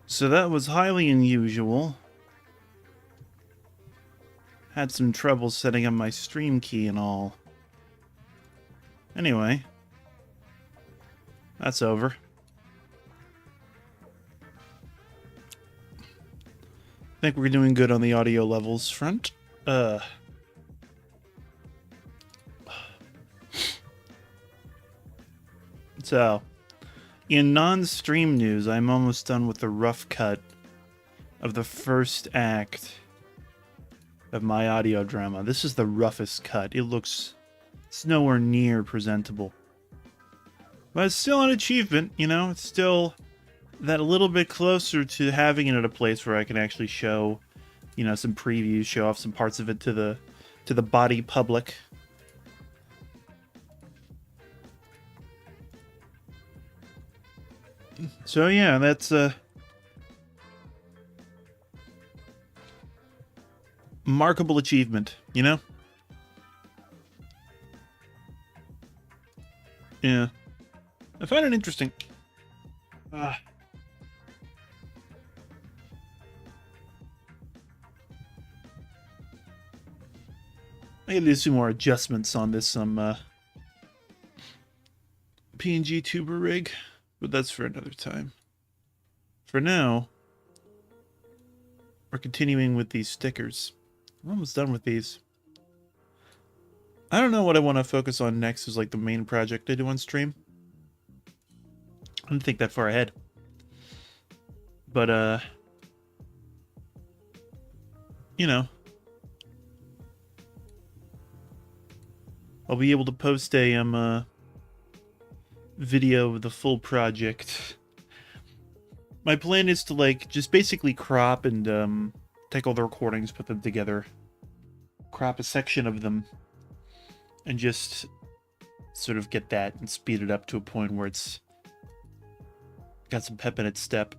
So that was highly unusual. Had some trouble setting up my stream key and all. Anyway, that's over. I think we're doing good on the audio levels front. So, in non-stream news, I'm almost done with the rough cut of the first act of my audio drama. This is the roughest cut. It's nowhere near presentable. But it's still an achievement, you know? It's still that a little bit closer to having it at a place where I can actually show, you know, some previews, show off some parts of it to the body public. So yeah, that's a remarkable achievement, you know? Yeah. I find it interesting. I gotta do some more adjustments on this PNG tuber rig, but that's for another time. For now, we're continuing with these stickers. I'm almost done with these. I don't know what I want to focus on next as like the main project I do on stream. I didn't think that far ahead. But, you know, I'll be able to post a video of the full project. My plan is to like just basically crop and take all the recordings, put them together, crop a section of them, and just sort of get that and speed it up to a point where it's got some pep in its step.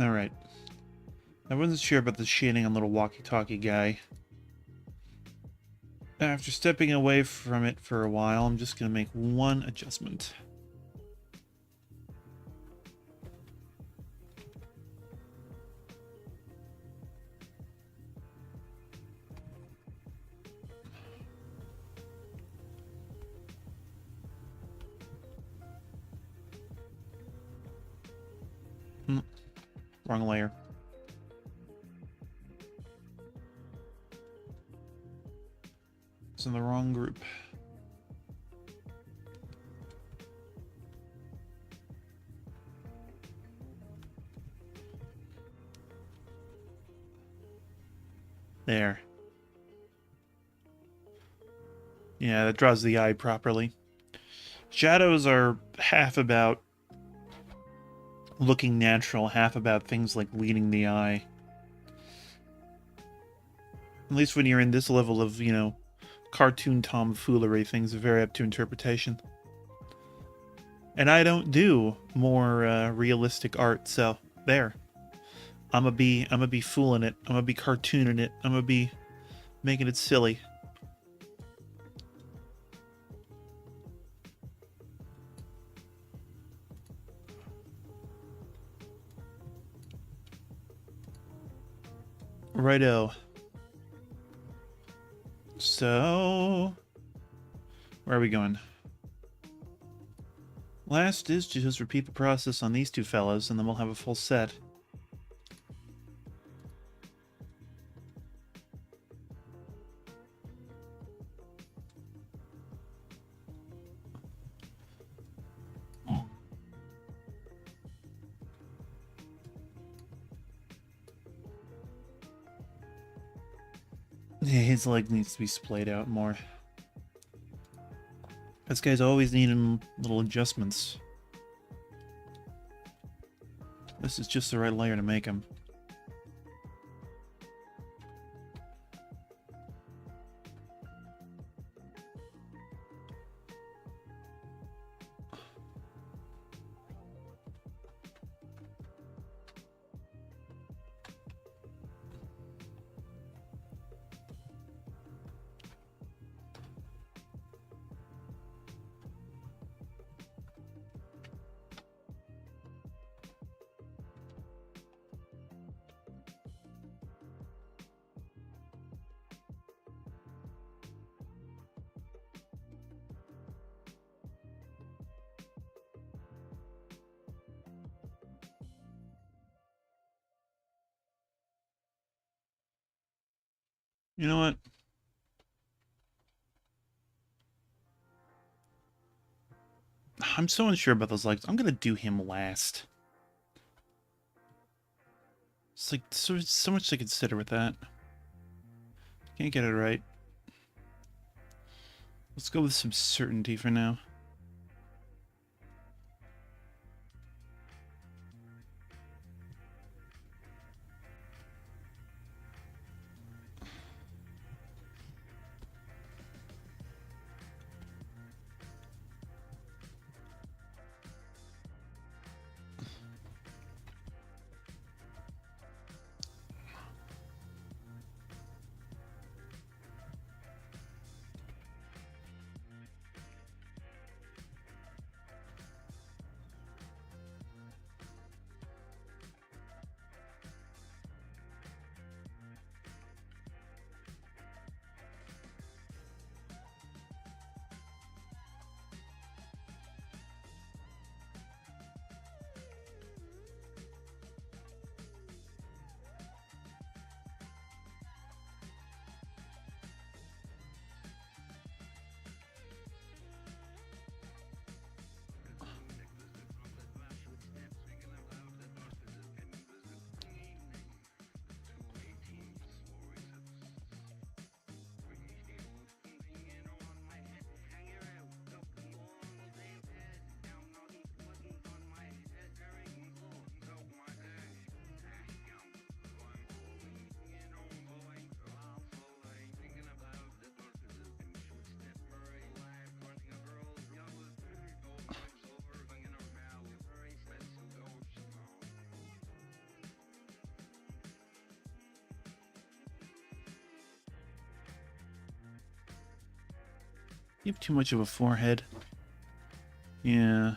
Alright. I wasn't sure about the shading on little walkie-talkie guy. After stepping away from it for a while, I'm just going to make one adjustment. Wrong layer. It's in the wrong group. There. Yeah, that draws the eye properly. Shadows are half about looking natural, half about things like leading the eye. At least when you're in this level of, you know, cartoon tomfoolery, things are very up to interpretation. And I don't do more realistic art, so there. I'ma be fooling it. I'm gonna be cartooning it. I'm gonna be making it silly. Righto. So, where are we going? Last is to just repeat the process on these two fellows, and then we'll have a full set. Yeah, his leg needs to be splayed out more. This guy's always needing little adjustments. This is just the right layer to make him. You know what? I'm so unsure about those legs. I'm gonna do him last. It's like so much to consider with that. Can't get it right. Let's go with some certainty for now. You have too much of a forehead. Yeah.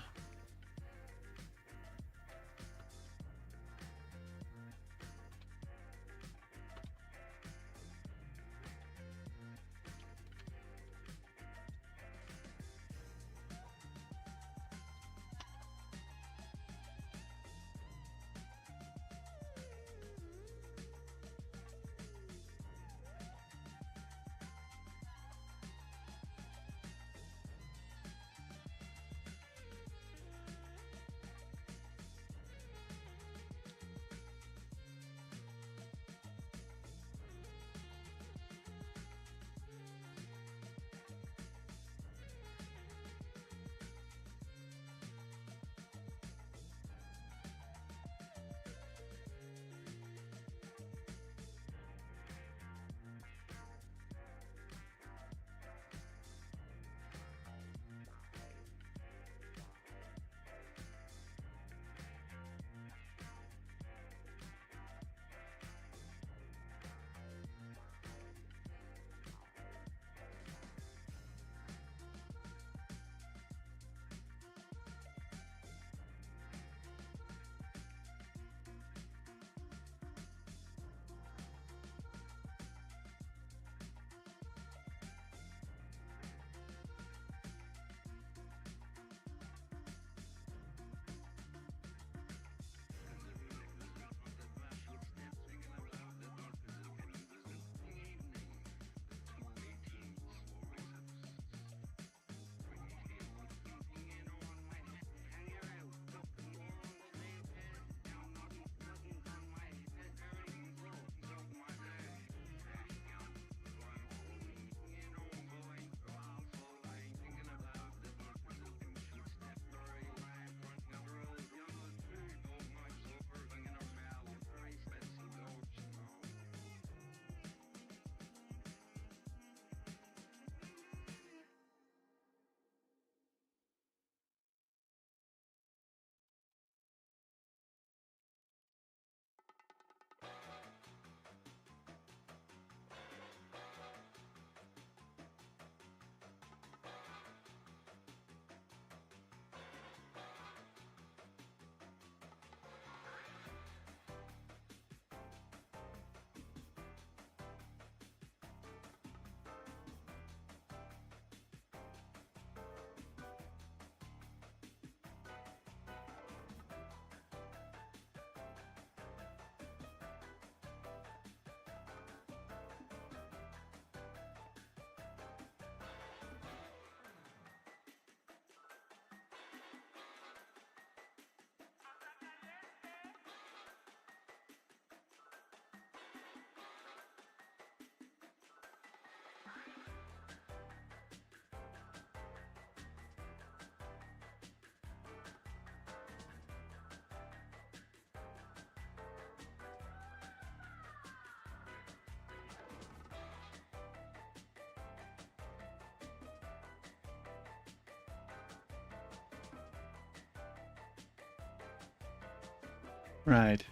Right.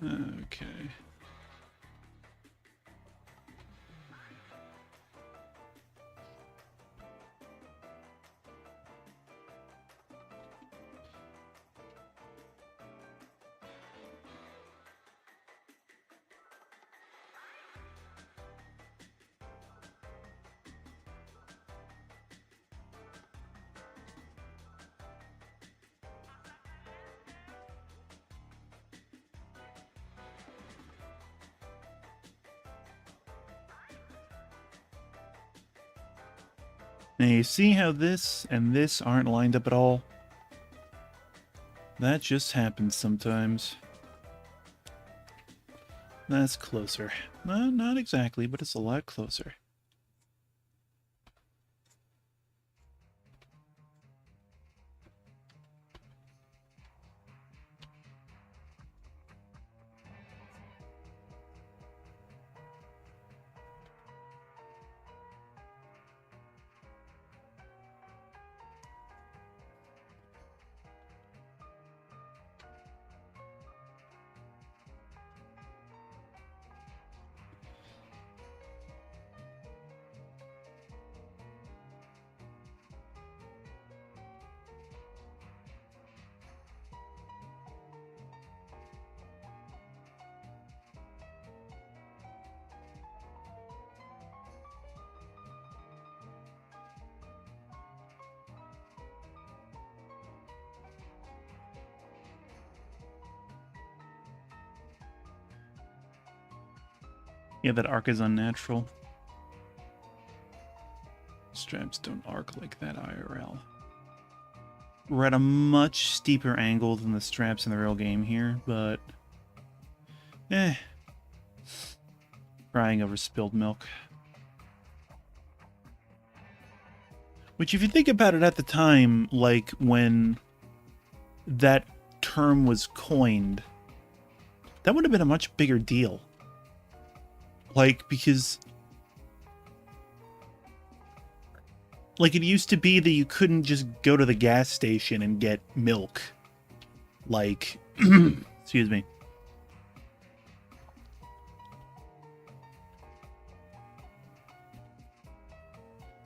Okay. Now you see how this and this aren't lined up at all? That just happens sometimes. That's closer. No, not exactly, but it's a lot closer. Yeah, that arc is unnatural. Straps don't arc like that IRL. We're at a much steeper angle than the straps in the real game here, but... Crying over spilled milk. Which, if you think about it at the time, like, when that term was coined, that would have been a much bigger deal. Like, because... Like, it used to be that you couldn't just go to the gas station and get milk. Like... excuse me.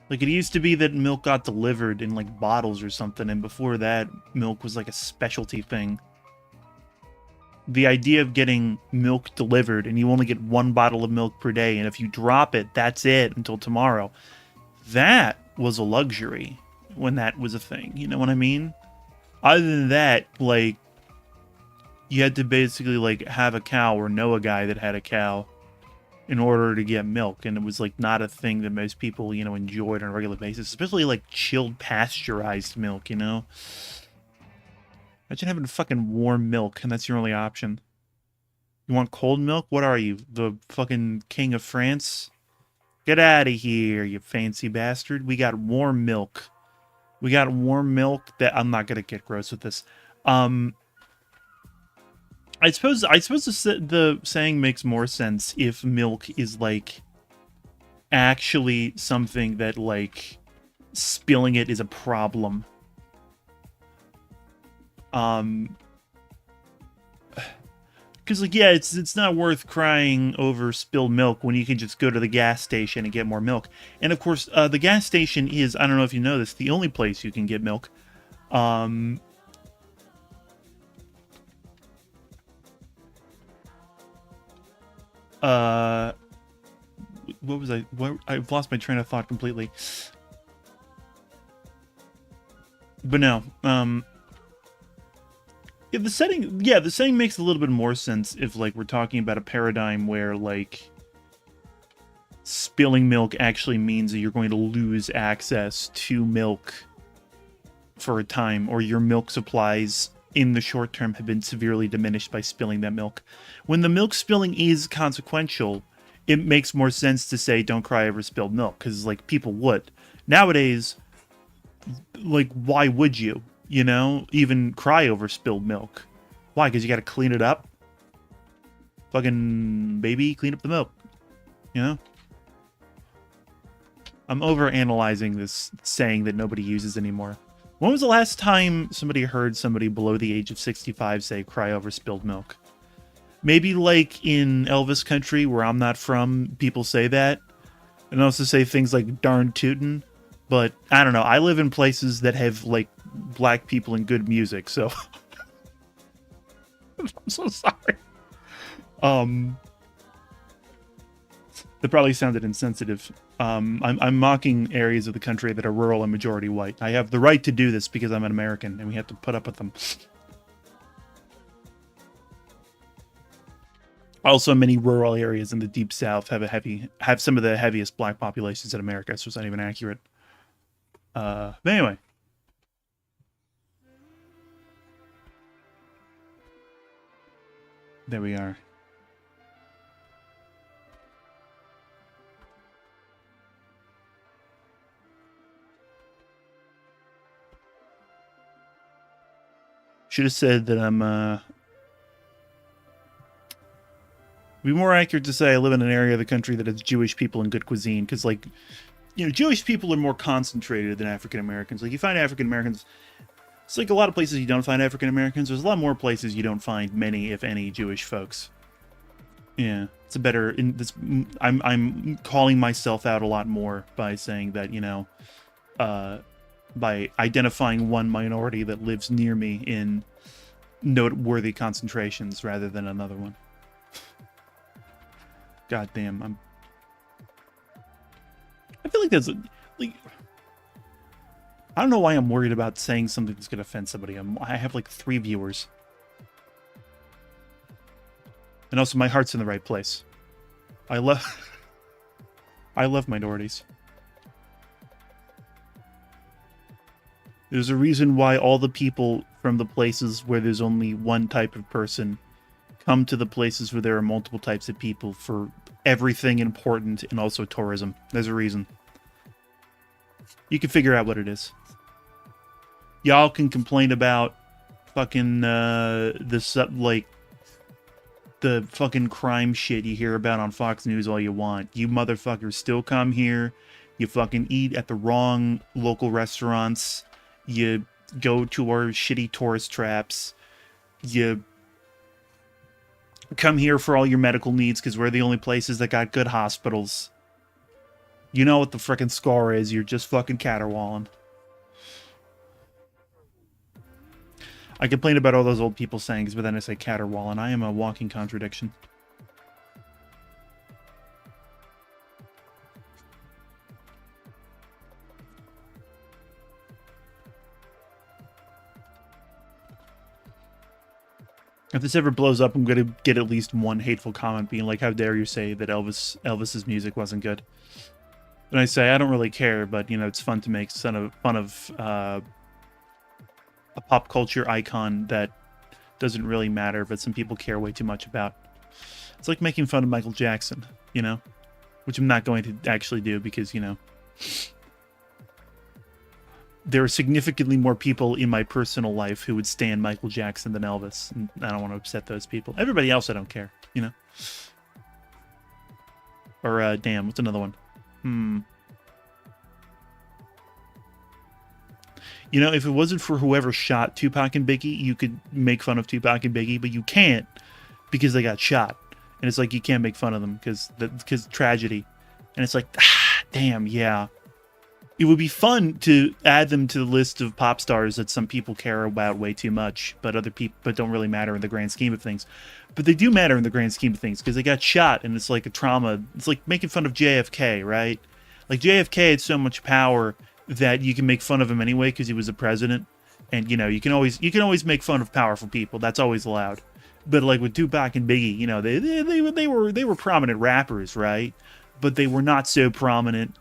Like, it used to be that milk got delivered in, like, bottles or something, and before that, milk was, like, a specialty thing. The idea of getting milk delivered, and you only get one bottle of milk per day, and if you drop it, that's it until tomorrow. That was a luxury when that was a thing, you know what I mean? Other than that, like, you had to basically, like, have a cow or know a guy that had a cow in order to get milk, and it was, like, not a thing that most people, you know, enjoyed on a regular basis, especially, like, chilled pasteurized milk, you know? Imagine having fucking warm milk, and that's your only option. You want cold milk? What are you, the fucking king of France? Get out of here, you fancy bastard. We got warm milk. We got warm milk that... I'm not gonna get gross with this. I suppose the saying makes more sense if milk is, like, actually something that, like, spilling it is a problem. Because, like, yeah, it's not worth crying over spilled milk when you can just go to the gas station and get more milk. And, of course, the gas station is, I don't know if you know this, the only place you can get milk. What was I... I've lost my train of thought completely. But no, yeah, the setting makes a little bit more sense if, like, we're talking about a paradigm where, like, spilling milk actually means that you're going to lose access to milk for a time, or your milk supplies in the short term have been severely diminished by spilling that milk. When the milk spilling is consequential, it makes more sense to say don't cry over spilled milk, because, like, people would. Nowadays, like, why would you? You know, even cry over spilled milk. Why? Because you got to clean it up? Fucking baby, clean up the milk. You know? I'm over analyzing this saying that nobody uses anymore. When was the last time somebody heard somebody below the age of 65 say cry over spilled milk? Maybe like in Elvis country where I'm not from, people say that. And also say things like darn tootin'. But I don't know. I live in places that have like black people and good music, so I'm so sorry. That probably sounded insensitive. I'm mocking areas of the country that are rural and majority white. I have the right to do this because I'm an American, and we have to put up with them. Also, many rural areas in the deep south have some of the heaviest black populations in America, so it's not even accurate. But anyway. There we are. Should have said that I'm, be more accurate to say I live in an area of the country that has Jewish people and good cuisine, because, like, you know, Jewish people are more concentrated than African Americans. Like, you find African Americans, it's like a lot of places you don't find African Americans. There's a lot more places you don't find many, if any, Jewish folks. Yeah, it's a better. In this, I'm calling myself out a lot more by saying that, you know, by identifying one minority that lives near me in noteworthy concentrations rather than another one. God damn, I feel like that's like, I don't know why I'm worried about saying something that's gonna offend somebody. I have like 3 viewers, and also my heart's in the right place. I love minorities. There's a reason why all the people from the places where there's only one type of person come to the places where there are multiple types of people for everything important and also tourism. There's a reason. You can figure out what it is. Y'all can complain about fucking like the fucking crime shit you hear about on Fox News all you want. You motherfuckers still come here. You fucking eat at the wrong local restaurants. You go to our shitty tourist traps. You come here for all your medical needs because we're the only places that got good hospitals. You know what the frickin' score is. You're just fucking caterwauling. I complain about all those old people sayings, but then I say caterwauling. I am a walking contradiction. If this ever blows up, I'm gonna get at least one hateful comment being like, how dare you say that Elvis's music wasn't good. And I say, I don't really care, but, you know, it's fun to make fun of a pop culture icon that doesn't really matter, but some people care way too much about. It's like making fun of Michael Jackson, you know? Which I'm not going to actually do because, you know, there are significantly more people in my personal life who would stand Michael Jackson than Elvis, and I don't want to upset those people. Everybody else I don't care, you know? Or, damn, what's another one? You know, if it wasn't for whoever shot Tupac and Biggie, you could make fun of Tupac and Biggie, but you can't because they got shot. And it's like, you can't make fun of them because tragedy. And it's like, damn, yeah. It would be fun to add them to the list of pop stars that some people care about way too much, but other people don't really matter in the grand scheme of things. But they do matter in the grand scheme of things because they got shot, and it's like a trauma. It's like making fun of JFK, right? Like JFK had so much power that you can make fun of him anyway because he was a president, and you know you can always make fun of powerful people. That's always allowed. But like with Tupac and Biggie, you know they were prominent rappers, right? But they were not so prominent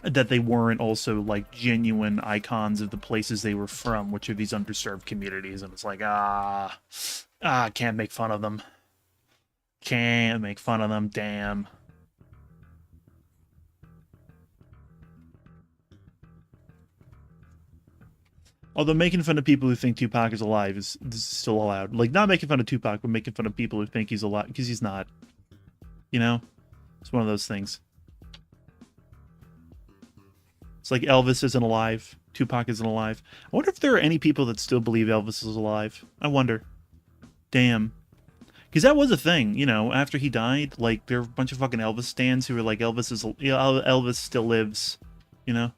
that they weren't also like genuine icons of the places they were from, which are these underserved communities. And it's like, can't make fun of them. Can't make fun of them, damn. Although making fun of people who think Tupac is alive is still allowed. Like, not making fun of Tupac, but making fun of people who think he's alive, because he's not. You know? It's one of those things. It's like Elvis isn't alive, Tupac isn't alive. I wonder if there are any people that still believe Elvis is alive. I wonder. Damn. Because that was a thing, you know, after he died, like, there were a bunch of fucking Elvis stands who were like, Elvis still lives, you know?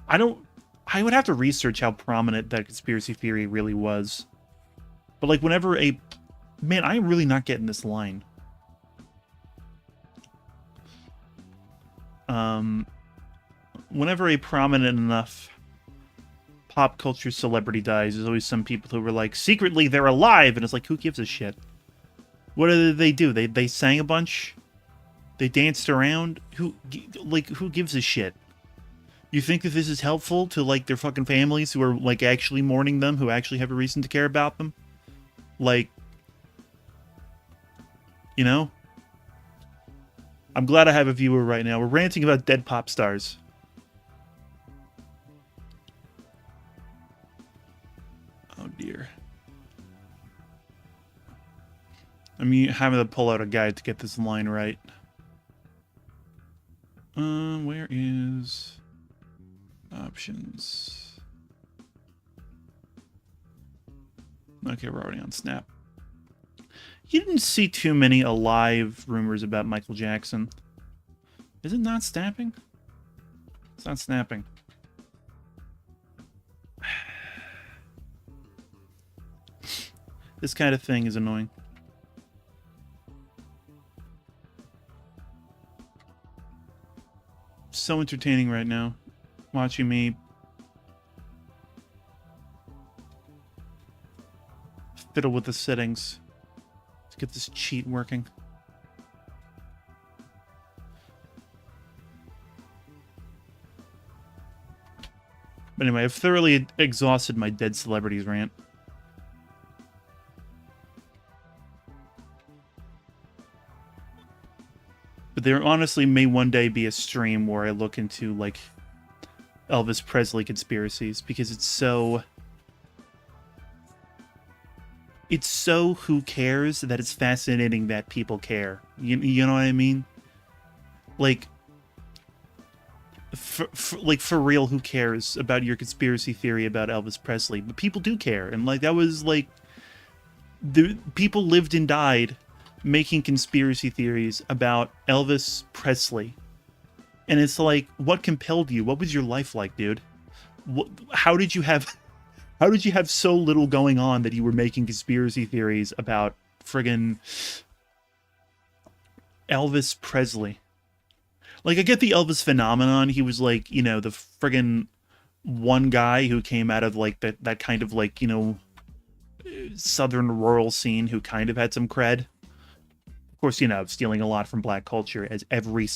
I would have to research how prominent that conspiracy theory really was. But, like, whenever a... Man, I'm really not getting this line. Whenever a prominent enough pop culture celebrity dies, there's always some people who were like, secretly they're alive, and it's like, who gives a shit? What did they do? They sang a bunch? They danced around? Who gives a shit? You think that this is helpful to, like, their fucking families who are, like, actually mourning them, who actually have a reason to care about them? Like, you know? I'm glad I have a viewer right now. We're ranting about dead pop stars. Oh, dear. I'm having to pull out a guide to get this line right. Where is... options? Okay, we're already on Snap. You didn't see too many alive rumors about Michael Jackson. Is it not snapping? It's not snapping. This kind of thing is annoying. So entertaining right now. Watching me fiddle with the settings to get this cheat working. But anyway, I've thoroughly exhausted my dead celebrities rant. But there honestly may one day be a stream where I look into, like, Elvis Presley conspiracies, because it's so who cares that it's fascinating that people care. You know what I mean? Like, for real, who cares about your conspiracy theory about Elvis Presley? But people do care, and, like, that was, like, the people lived and died making conspiracy theories about Elvis Presley. And it's like, what compelled you? What was your life like, dude? How did you have so little going on that you were making conspiracy theories about friggin' Elvis Presley? Like, I get the Elvis phenomenon. He was, like, you know, the friggin' one guy who came out of, like, that kind of, like, you know, southern rural scene who kind of had some cred. Of course, you know, stealing a lot from black culture, as every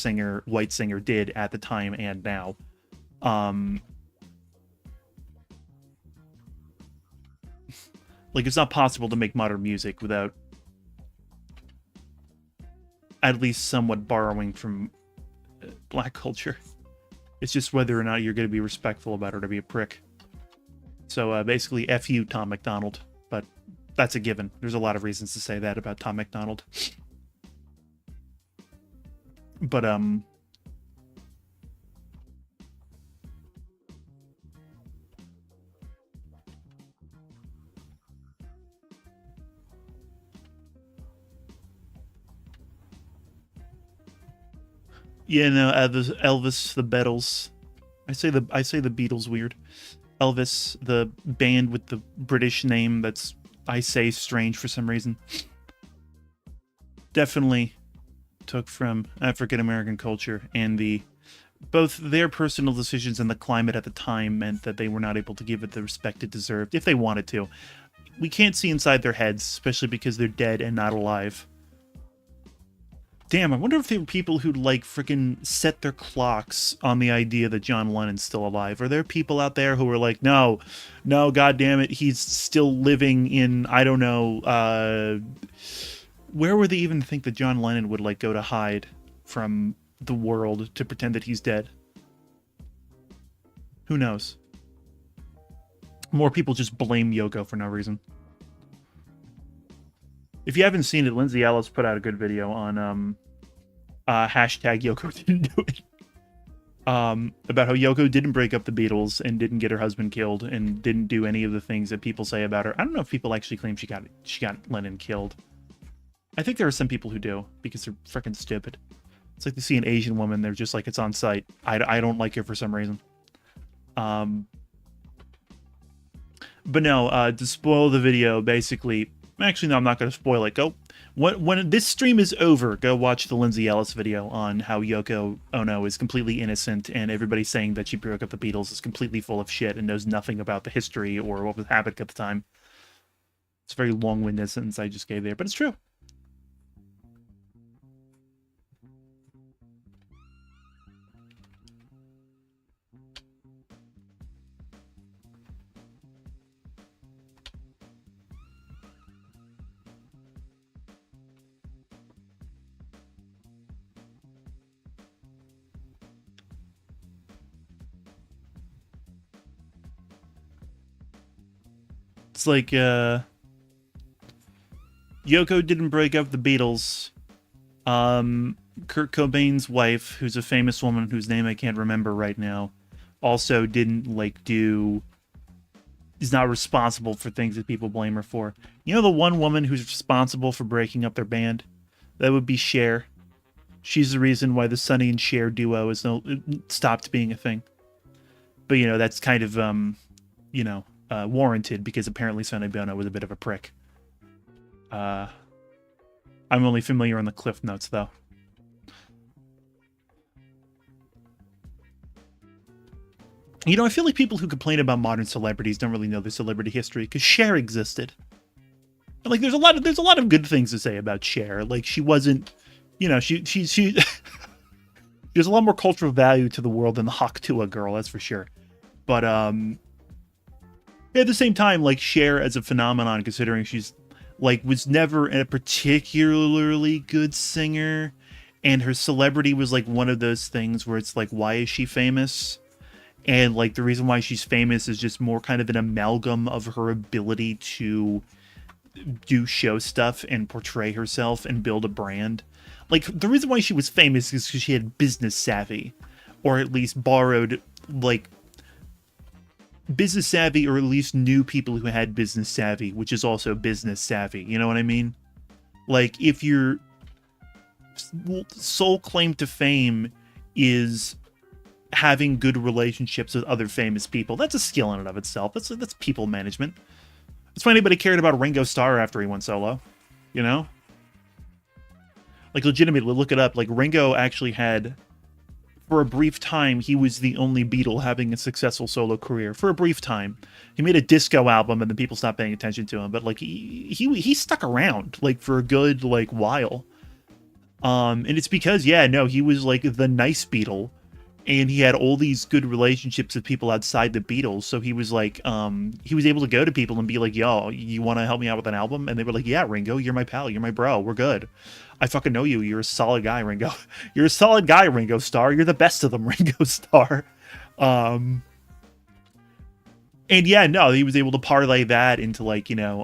white singer did at the time and now. Like, it's not possible to make modern music without at least somewhat borrowing from black culture. It's just whether or not you're going to be respectful about it or be a prick. So, basically, F you, Tom McDonald. But that's a given. There's a lot of reasons to say that about Tom McDonald. But, yeah, no, Elvis, the Beatles. I say the Beatles weird. Elvis, the band with the British name that's, I say, strange for some reason. Definitely took from African American culture, and both their personal decisions and the climate at the time meant that they were not able to give it the respect it deserved if they wanted to. We can't see inside their heads, especially because they're dead and not alive. Damn, I wonder if there were people who'd, like, freaking set their clocks on the idea that John Lennon's still alive. Are there people out there who are like, no, goddammit, he's still living in, I don't know, where would they even think that John Lennon would, like, go to hide from the world to pretend that he's dead? Who knows? More people just blame Yoko for no reason. If you haven't seen it, Lindsay Ellis put out a good video on hashtag Yoko didn't do it. about how Yoko didn't break up the Beatles and didn't get her husband killed and didn't do any of the things that people say about her. I don't know if people actually claim she got Lennon killed. I think there are some people who do because they're freaking stupid. It's like they see an Asian woman, they're just like, it's on site. I don't like her for some reason. But no, to spoil the video, basically, actually, no, I'm not going to spoil it. Go, when this stream is over, go watch the Lindsay Ellis video on how Yoko Ono is completely innocent, and everybody saying that she broke up the Beatles is completely full of shit and knows nothing about the history or what was happening at the time. It's a very long-winded sentence I just gave there, but it's true. It's like, Yoko didn't break up the Beatles. Kurt Cobain's wife, who's a famous woman whose name I can't remember right now, also didn't, like, is not responsible for things that people blame her for. You know the one woman who's responsible for breaking up their band? That would be Cher. She's the reason why the Sonny and Cher duo is stopped being a thing. But, you know, that's kind of, you know, warranted because apparently Sonny Bono was a bit of a prick. I'm only familiar on the Cliff Notes, though. You know, I feel like people who complain about modern celebrities don't really know their celebrity history, because Cher existed. Like, there's a lot of good things to say about Cher. Like, she wasn't, you know, she there's a lot more cultural value to the world than the Hawk Tuah girl, that's for sure. But at the same time, like, Cher as a phenomenon, considering she's like was never a particularly good singer, and her celebrity was like one of those things where it's like, why is she famous? And like the reason why she's famous is just more kind of an amalgam of her ability to do show stuff and portray herself and build a brand. Like, the reason why she was famous is because she had business savvy, or at least borrowed, like, business savvy, or at least knew people who had business savvy, which is also business savvy. You know what I mean? Like, if your sole claim to fame is having good relationships with other famous people, that's a skill in and of itself. That's people management. That's why anybody cared about Ringo Starr after he went solo. You know? Like, legitimately, look it up. Like, Ringo actually had, for a brief time, he was the only Beatle having a successful solo career. For a brief time. He made a disco album and then people stopped paying attention to him. But, like, he stuck around, like, for a good, like, while. And it's because, yeah, no, he was, like, the nice Beatle. And he had all these good relationships with people outside the Beatles. So he was like, he was able to go to people and be like, yo, you want to help me out with an album? And they were like, yeah, Ringo, you're my pal. You're my bro. We're good. I fucking know you. You're a solid guy, Ringo. You're a solid guy, Ringo Starr. You're the best of them, Ringo Starr. And yeah, no, he was able to parlay that into like, you know,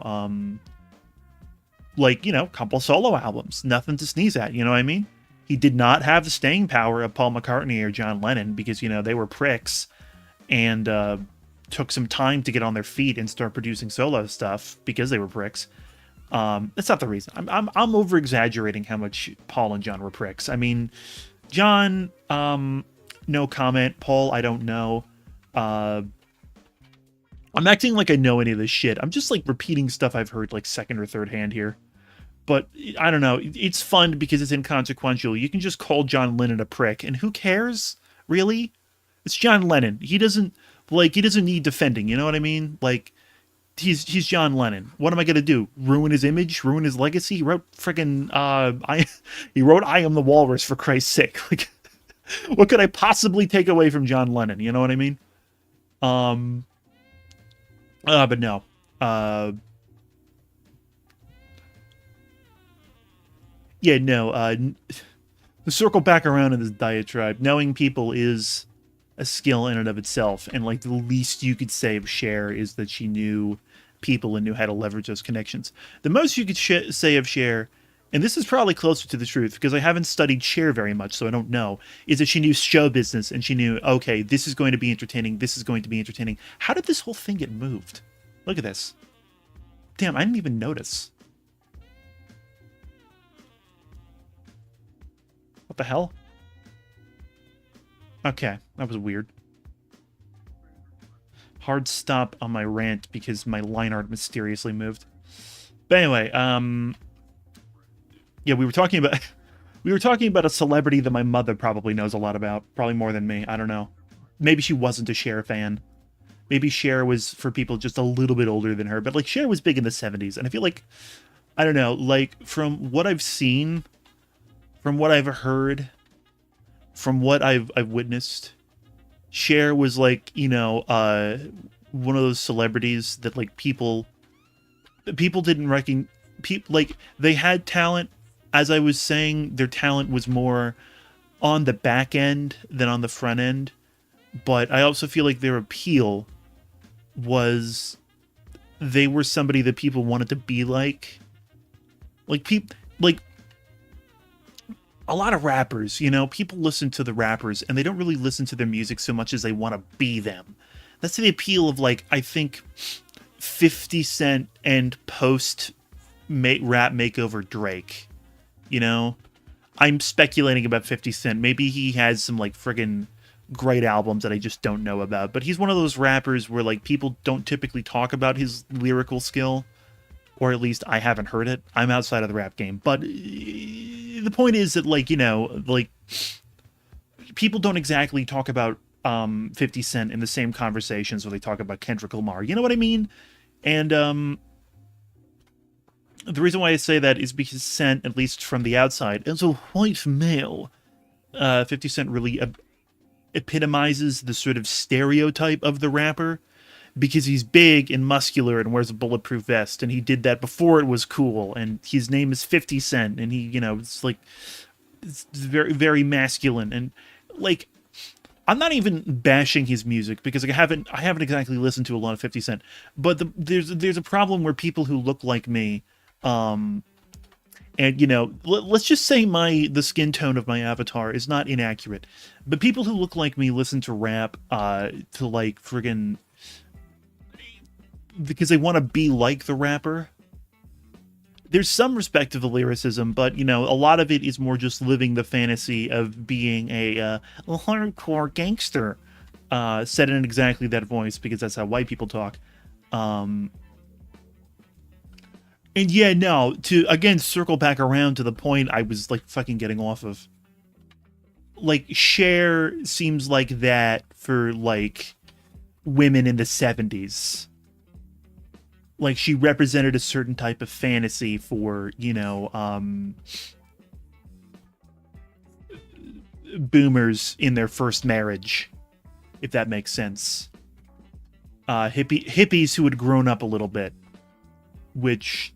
couple solo albums. Nothing to sneeze at. You know what I mean? He did not have the staying power of Paul McCartney or John Lennon because, you know, they were pricks and took some time to get on their feet and start producing solo stuff because they were pricks. That's not the reason. I'm over exaggerating how much Paul and John were pricks. I mean, John, no comment. Paul, I don't know. I'm acting like I know any of this shit. I'm just like repeating stuff I've heard like second or third hand here. But I don't know. It's fun because it's inconsequential. You can just call John Lennon a prick, and who cares? Really? It's John Lennon. He doesn't need defending. You know what I mean? Like, he's John Lennon. What am I gonna do? Ruin his image? Ruin his legacy? He wrote freaking he wrote "I Am the Walrus" for Christ's sake. Like, what could I possibly take away from John Lennon? You know what I mean? But no. Yeah, no, to circle back around in this diatribe, knowing people is a skill in and of itself, and like the least you could say of Cher is that she knew people and knew how to leverage those connections. The most you could say of Cher and this is probably closer to the truth because I haven't studied Cher very much, so I don't know, is that she knew show business and she knew, okay, this is going to be entertaining, this is going to be entertaining. How did this whole thing get moved? Look at this. Damn, I didn't even notice. What the hell? Okay, that was weird. Hard stop on my rant because my line art mysteriously moved. But anyway, yeah, we were talking about a celebrity that my mother probably knows a lot about, probably more than me. I don't know. Maybe she wasn't a Cher fan. Maybe Cher was for people just a little bit older than her, but like Cher was big in the 70s, and I feel like, I don't know, like from what I've seen, from what I've heard, from what I've witnessed, Cher was like, you know, one of those celebrities that like people didn't recognize. People like they had talent. As I was saying, their talent was more on the back end than on the front end. But I also feel like their appeal was they were somebody that people wanted to be like. Like people, like a lot of rappers, you know, people listen to the rappers and they don't really listen to their music so much as they want to be them. That's the appeal of, like, I think 50 Cent and post rap makeover Drake. You know, I'm speculating about 50 Cent. Maybe he has some like friggin' great albums that I just don't know about. But he's one of those rappers where like people don't typically talk about his lyrical skill, or at least I haven't heard it. I'm outside of the rap game. But the point is that, like, you know, like people don't exactly talk about 50 Cent in the same conversations where they talk about Kendrick Lamar. You know what I mean? And the reason why I say that is because Cent, at least from the outside, as a white male, 50 Cent really epitomizes the sort of stereotype of the rapper because he's big and muscular and wears a bulletproof vest, and he did that before it was cool, and his name is 50 Cent, and he, you know, it's like, it's very, very masculine, and like, I'm not even bashing his music because I haven't exactly listened to a lot of 50 Cent, but there's a problem where people who look like me, and you know, let's just say the skin tone of my avatar is not inaccurate, but people who look like me listen to rap to like friggin' because they want to be like the rapper. There's some respect to the lyricism, but you know, a lot of it is more just living the fantasy of being a hardcore gangster, said in exactly that voice because that's how white people talk. And yeah, no, to again circle back around to the point I was like fucking getting off of. Like Cher seems like that for like women in the 70s. Like she represented a certain type of fantasy for, you know, boomers in their first marriage, if that makes sense. Hippies who had grown up a little bit, which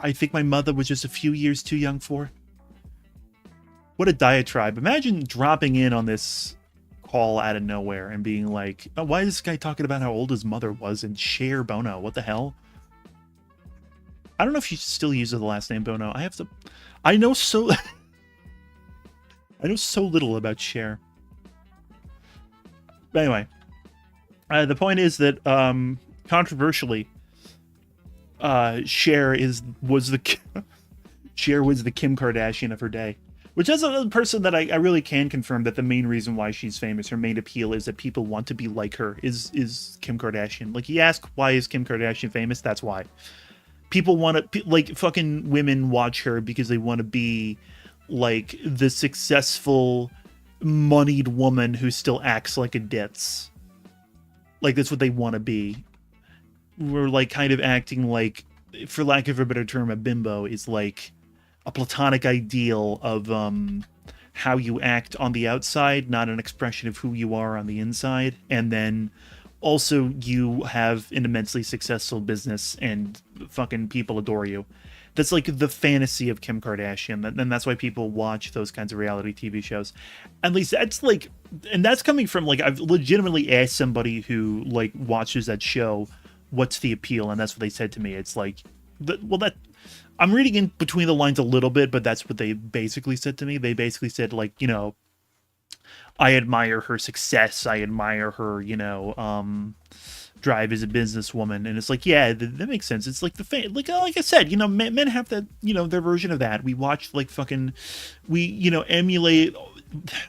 I think my mother was just a few years too young for. What a diatribe. Imagine dropping in on this call out of nowhere and being like, oh, why is this guy talking about how old his mother was and Cher Bono? What the hell? I don't know if she still uses the last name Bono. I know so I know so little about Cher. But anyway, the point is that controversially, Cher was the Kim Kardashian of her day. Which is a person that I really can confirm that the main reason why she's famous, her main appeal is that people want to be like her, is Kim Kardashian. Like, you ask, why is Kim Kardashian famous? That's why. People want to, like, fucking women watch her because they want to be, like, the successful, moneyed woman who still acts like a ditz. Like, that's what they want to be. We're, like, kind of acting like, for lack of a better term, a bimbo is, like, a platonic ideal of how you act on the outside, not an expression of who you are on the inside. And then also you have an immensely successful business and fucking people adore you. That's like the fantasy of Kim Kardashian. And that's why people watch those kinds of reality TV shows. At least that's like, and that's coming from like, I've legitimately asked somebody who like watches that show, what's the appeal? And that's what they said to me. It's like, well, that I'm reading in between the lines a little bit, but that's what they basically said to me. They basically said, like, you know, I admire her success. I admire her, you know, drive as a businesswoman. And it's like, yeah, that makes sense. It's like like I said, you know, men have that, you know, their version of that. We watch like fucking, we, you know, emulate.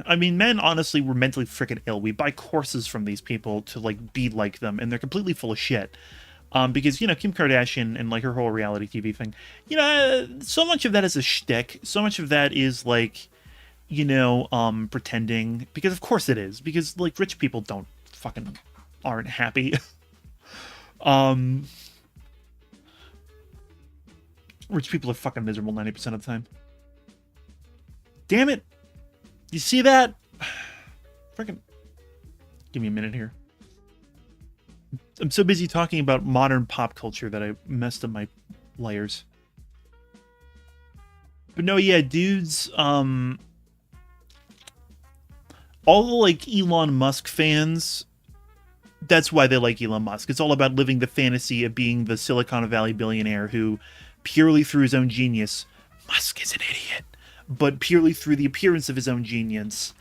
I mean, men honestly were mentally freaking ill. We buy courses from these people to like be like them, and they're completely full of shit. Because, you know, Kim Kardashian and like her whole reality TV thing, you know, so much of that is a shtick. So much of that is like, you know, pretending, because of course it is, because like rich people don't fucking aren't happy. um, Rich people are fucking miserable 90% of the time. Damn it. You see that? Freaking, give me a minute here. I'm so busy talking about modern pop culture that I messed up my layers. But no, yeah, dudes, all the like Elon Musk fans, that's why they like Elon Musk. It's all about living the fantasy of being the Silicon Valley billionaire who, purely through his own genius, Musk is an idiot, but purely through the appearance of his own genius,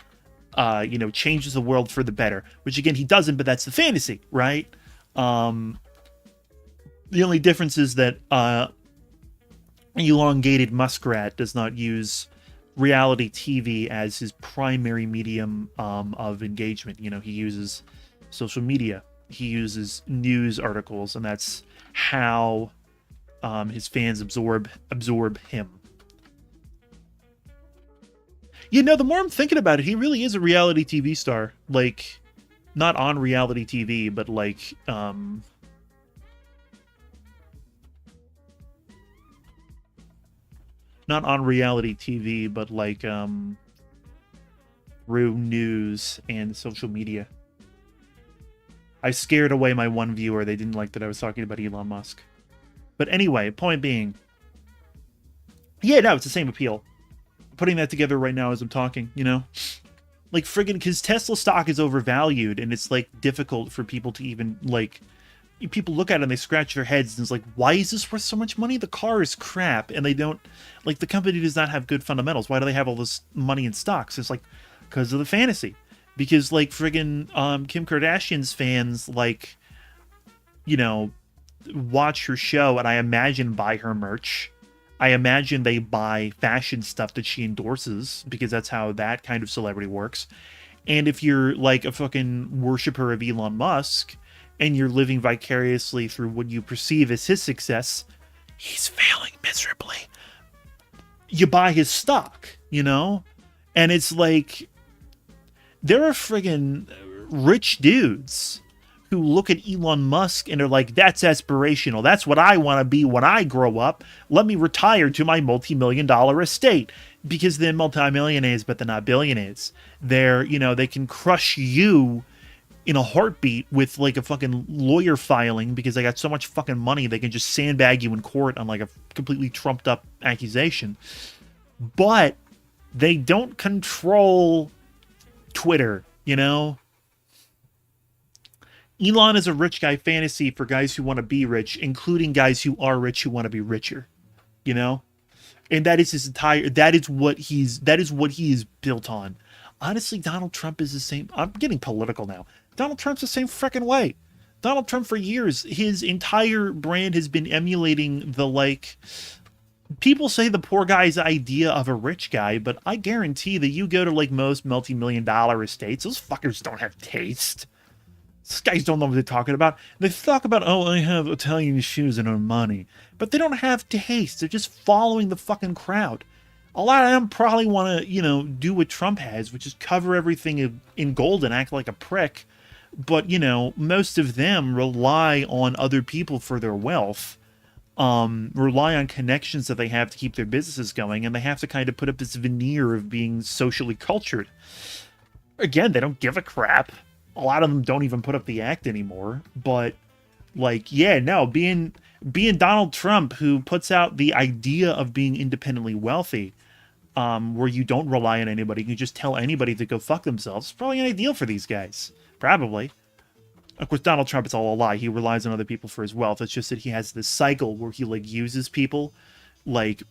you know, changes the world for the better. Which again, he doesn't, but that's the fantasy, right? The only difference is that elongated muskrat does not use reality TV as his primary medium of engagement. You know, he uses social media, he uses news articles, and that's how his fans absorb him. You know, the more I'm thinking about it, he really is a reality TV star. Like, not on reality TV, but like not on reality TV, but like through news and social media. I scared away my one viewer. They didn't like that I was talking about Elon Musk. But anyway, point being, yeah, no, it's the same appeal. Putting that together right now as I'm talking, you know? Like, friggin', because Tesla stock is overvalued, and it's, like, difficult for people to even, like... People look at it and they scratch their heads, and it's like, why is this worth so much money? The car is crap, and they don't... Like, the company does not have good fundamentals. Why do they have all this money in stocks? It's like, because of the fantasy. Because, like, friggin' Kim Kardashian's fans, like, you know, watch her show, and I imagine buy her merch. I imagine they buy fashion stuff that she endorses, because that's how that kind of celebrity works. And if you're like a fucking worshiper of Elon Musk, and you're living vicariously through what you perceive as his success, he's failing miserably. You buy his stock, you know? And it's like, there are friggin' rich dudes who look at Elon Musk and are like, that's aspirational. That's what I want to be when I grow up. Let me retire to my multi-million-dollar estate. Because they're multi-millionaires, but they're not billionaires. They're, you know, they can crush you in a heartbeat with like a fucking lawyer filing because they got so much fucking money they can just sandbag you in court on like a completely trumped up accusation. But they don't control Twitter, you know? Elon is a rich guy fantasy for guys who want to be rich, including guys who are rich who want to be richer, you know? And that is his entire, that is what he is built on. Honestly, Donald Trump is the same. I'm getting political now. Donald Trump's the same freaking way. Donald Trump for years, his entire brand has been emulating the, like, people say the poor guy's idea of a rich guy, but I guarantee that you go to like most multi-million-dollar estates, those fuckers don't have taste. These guys don't know what they're talking about. They talk about, oh, I have Italian shoes and Armani. But they don't have taste. They're just following the fucking crowd. A lot of them probably want to, you know, do what Trump has, which is cover everything in gold and act like a prick. But, you know, most of them rely on other people for their wealth. Rely on connections that they have to keep their businesses going. And they have to kind of put up this veneer of being socially cultured. Again, they don't give a crap. A lot of them don't even put up the act anymore. But, like, yeah, no, being Donald Trump, who puts out the idea of being independently wealthy, where you don't rely on anybody, you just tell anybody to go fuck themselves, it's probably an ideal for these guys. Probably. Of course, Donald Trump, it's all a lie. He relies on other people for his wealth. It's just that he has this cycle where he, like, uses people Like,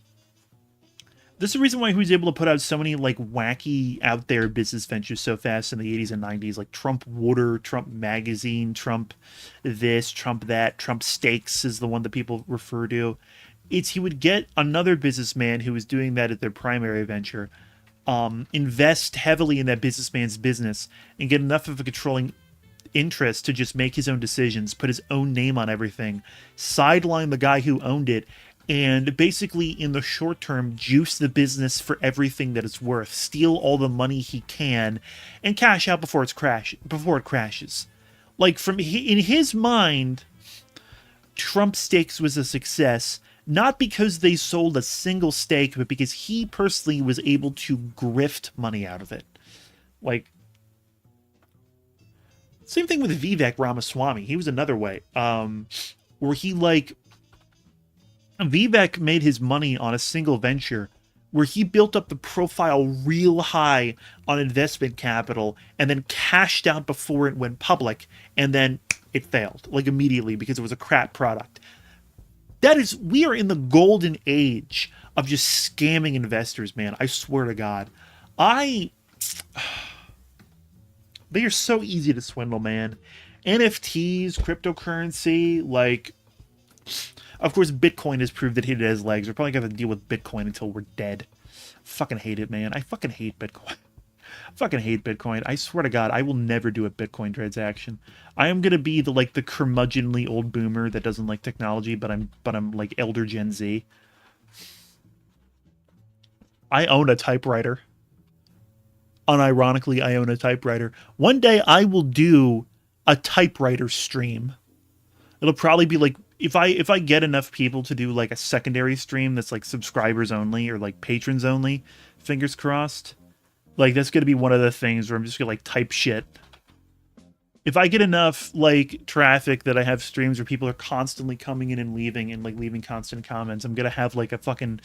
this is the reason why he was able to put out so many like wacky out there business ventures so fast in the 80s and 90s, like Trump Water, Trump Magazine, Trump this, Trump that, Trump Steaks is the one that people refer to. It's he would get another businessman who was doing that at their primary venture, invest heavily in that businessman's business and get enough of a controlling interest to just make his own decisions, put his own name on everything, sideline the guy who owned it, and basically in the short term juice the business for everything that it's worth, steal all the money he can, and cash out before it crashes. Like in his mind, Trump Steaks was a success, not because they sold a single steak, but because he personally was able to grift money out of it. Like, same thing with Vivek Ramaswamy. He was another way, where he like Vivek made his money on a single venture where he built up the profile real high on investment capital and then cashed out before it went public, and then it failed like immediately because it was a crap product. We are in the golden age of just scamming investors, man. I swear to God. They are so easy to swindle, man. NFTs, cryptocurrency, like, of course, Bitcoin has proved that it has legs. We're probably going to have to deal with Bitcoin until we're dead. Fucking hate it, man. I fucking hate Bitcoin. Fucking hate Bitcoin. I swear to God, I will never do a Bitcoin transaction. I am going to be the curmudgeonly old boomer that doesn't like technology, but I'm like elder Gen Z. I own a typewriter. Unironically, I own a typewriter. One day I will do a typewriter stream. It'll probably be like, if I get enough people to do like a secondary stream that's like subscribers only or like patrons only, fingers crossed, like that's going to be one of the things where I'm just going to like type shit. If I get enough like traffic that I have streams where people are constantly coming in and like leaving constant comments, I'm going to have like a fucking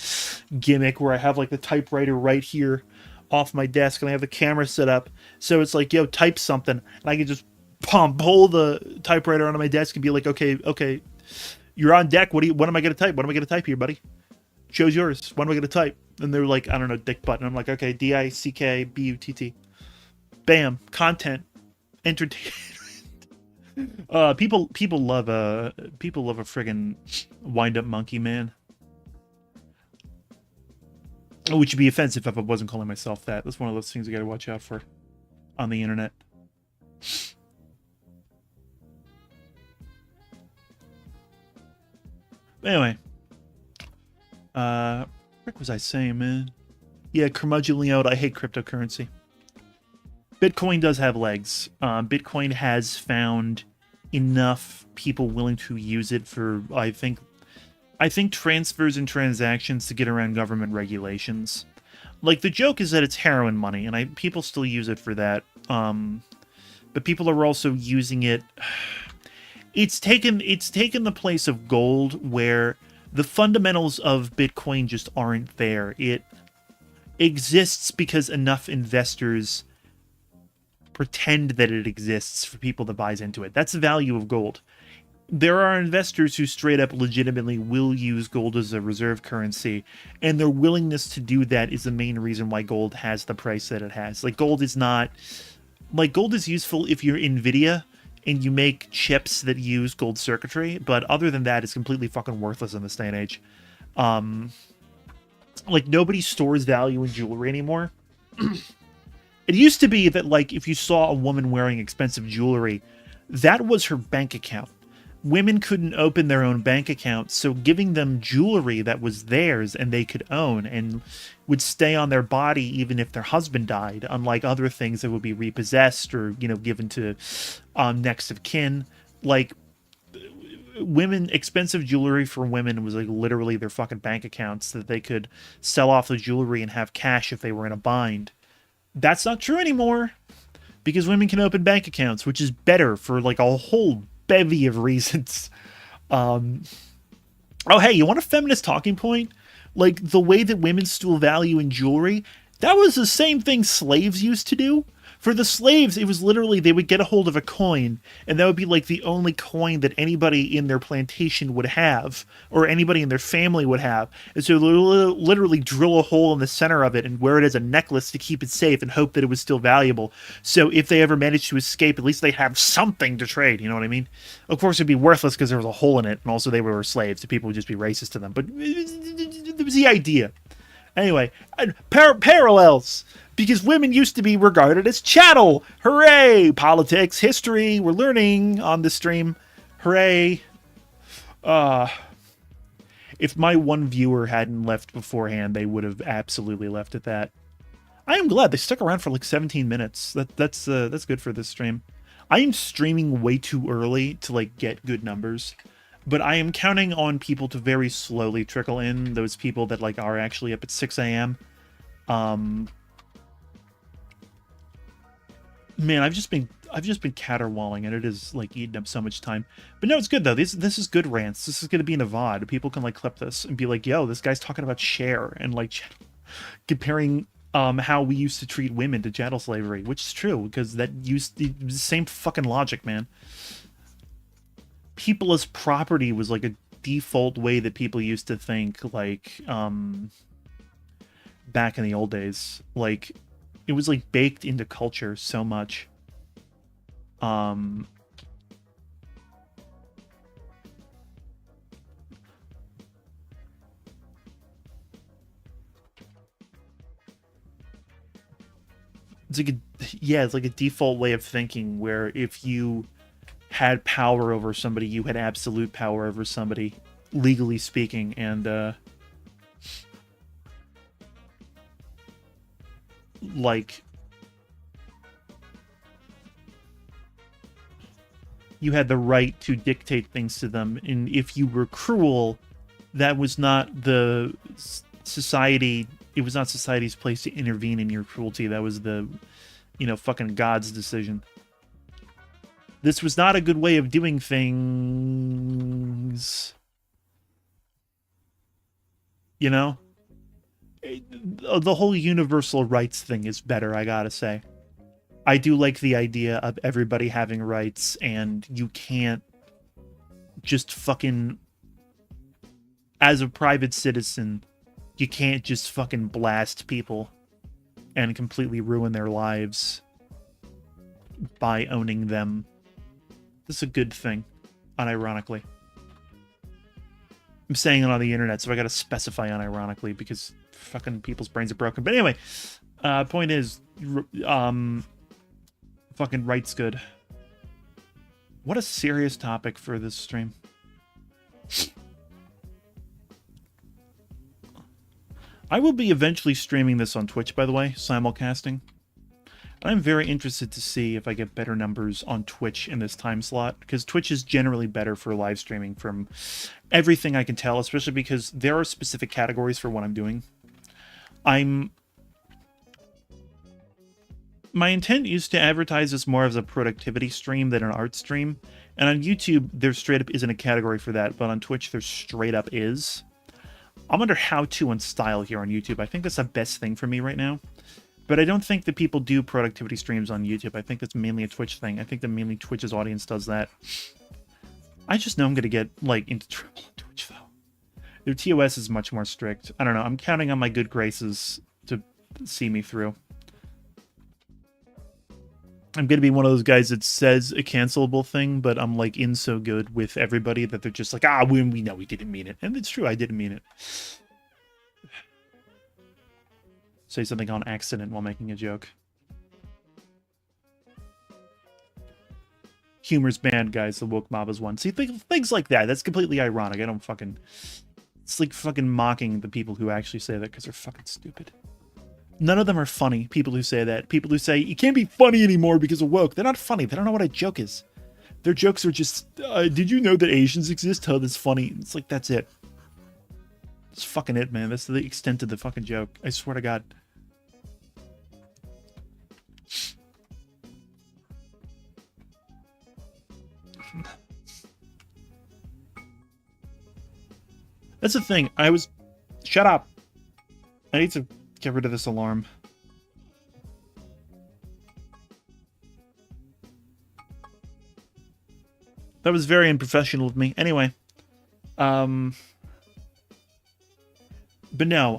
gimmick where I have like the typewriter right here off my desk and I have the camera set up. So it's like, yo, type something. And I can just pull the typewriter onto my desk and be like, okay, you're on deck. What am I going to type? What am I going to type here, buddy? Show's yours. What am I going to type? And they're like, I don't know, dick button. I'm like, okay, DICKBUTT. Bam. Content. Entertainment. People love a friggin' wind-up monkey, man. Which would be offensive if I wasn't calling myself that. That's one of those things you gotta watch out for on the internet. Anyway. What was I saying, man? Yeah, curmudgeonly out, I hate cryptocurrency. Bitcoin does have legs. Bitcoin has found enough people willing to use it for, I think transfers and transactions to get around government regulations. Like, the joke is that it's heroin money, and people still use it for that. But people are also using it. It's taken the place of gold, where the fundamentals of Bitcoin just aren't there. It exists because enough investors pretend that it exists for people that buys into it. That's the value of gold. There are investors who straight up legitimately will use gold as a reserve currency, and their willingness to do that is the main reason why gold has the price that it has. Like, gold is useful if you're NVIDIA and you make chips that use gold circuitry, but other than that, it's completely fucking worthless in this day and age. Like, nobody stores value in jewelry anymore. It used to be that, like, if you saw a woman wearing expensive jewelry, that was her bank account. Women couldn't open their own bank accounts, so giving them jewelry that was theirs and they could own and would stay on their body even if their husband died, unlike other things that would be repossessed or, given to next of kin. Like, expensive jewelry for women was like literally their fucking bank accounts that they could sell off the jewelry and have cash if they were in a bind. That's not true anymore, because women can open bank accounts, which is better for like a whole bevy of reasons. Oh, hey, you want a feminist talking point? Like, the way that women stole value in jewelry, that was the same thing slaves used to do. For the slaves, it was literally they would get a hold of a coin, and that would be like the only coin that anybody in their plantation would have, or anybody in their family would have. And so they would literally drill a hole in the center of it and wear it as a necklace to keep it safe and hope that it was still valuable. So if they ever managed to escape, at least they have something to trade. You know what I mean? Of course, it'd be worthless because there was a hole in it, and also they were slaves, so people would just be racist to them. But it was the idea. Anyway, parallels. Because women used to be regarded as chattel. Hooray! Politics, history, we're learning on this stream. Hooray. If my one viewer hadn't left beforehand, they would have absolutely left at that. I am glad they stuck around for like 17 minutes. That's good for this stream. I am streaming way too early to like get good numbers. But I am counting on people to very slowly trickle in, those people that like are actually up at 6 a.m. Man, I've just been caterwauling, and it is like eating up so much time. But no, it's good though. This is good rants. This is gonna be in a VOD. People can like clip this and be like, "Yo, this guy's talking about share," and like comparing how we used to treat women to chattel slavery, which is true because that used the same fucking logic, man. People as property was like a default way that people used to think, like back in the old days. Like it was like baked into culture so much. It's like it's like a default way of thinking where if you had power over somebody, you had absolute power over somebody, legally speaking, and like you had the right to dictate things to them, and if you were cruel, that was not the society. It was not society's place to intervene in your cruelty. That was the, fucking God's decision. This was not a good way of doing things. You know? The whole universal rights thing is better, I gotta say. I do like the idea of everybody having rights, and you can't just fucking... As a private citizen, you can't just fucking blast people and completely ruin their lives by owning them. This is a good thing, unironically. I'm saying it on the internet, so I gotta specify unironically because fucking people's brains are broken. But anyway, point is, fucking right's good. What a serious topic for this stream. I will be eventually streaming this on Twitch, by the way, simulcasting. I'm very interested to see if I get better numbers on Twitch in this time slot, because Twitch is generally better for live streaming from everything I can tell, especially because there are specific categories for what I'm doing. My intent is to advertise this more as a productivity stream than an art stream, and on YouTube, there straight up isn't a category for that, but on Twitch, there straight up is. I'm under how-to and style here on YouTube. I think that's the best thing for me right now. But I don't think that people do productivity streams on YouTube. I think that's mainly a Twitch thing. I think that mainly Twitch's audience does that. I just know I'm going to get, like, into trouble on Twitch, though. Their TOS is much more strict. I don't know. I'm counting on my good graces to see me through. I'm going to be one of those guys that says a cancelable thing, but I'm, like, in so good with everybody that they're just like, we know we didn't mean it. And it's true, I didn't mean it. Say something on accident while making a joke. Humor's banned, guys. The woke mob is one. See, things like that. That's completely ironic. I don't fucking... It's like fucking mocking the people who actually say that because they're fucking stupid. None of them are funny, people who say that. People who say, you can't be funny anymore because of woke. They're not funny. They don't know what a joke is. Their jokes are just, did you know that Asians exist? Oh, that's funny. It's like, that's it. That's fucking it, man. That's the extent of the fucking joke. I swear to God. That's the thing. Shut up. I need to get rid of this alarm. That was very unprofessional of me. Anyway, um, but no,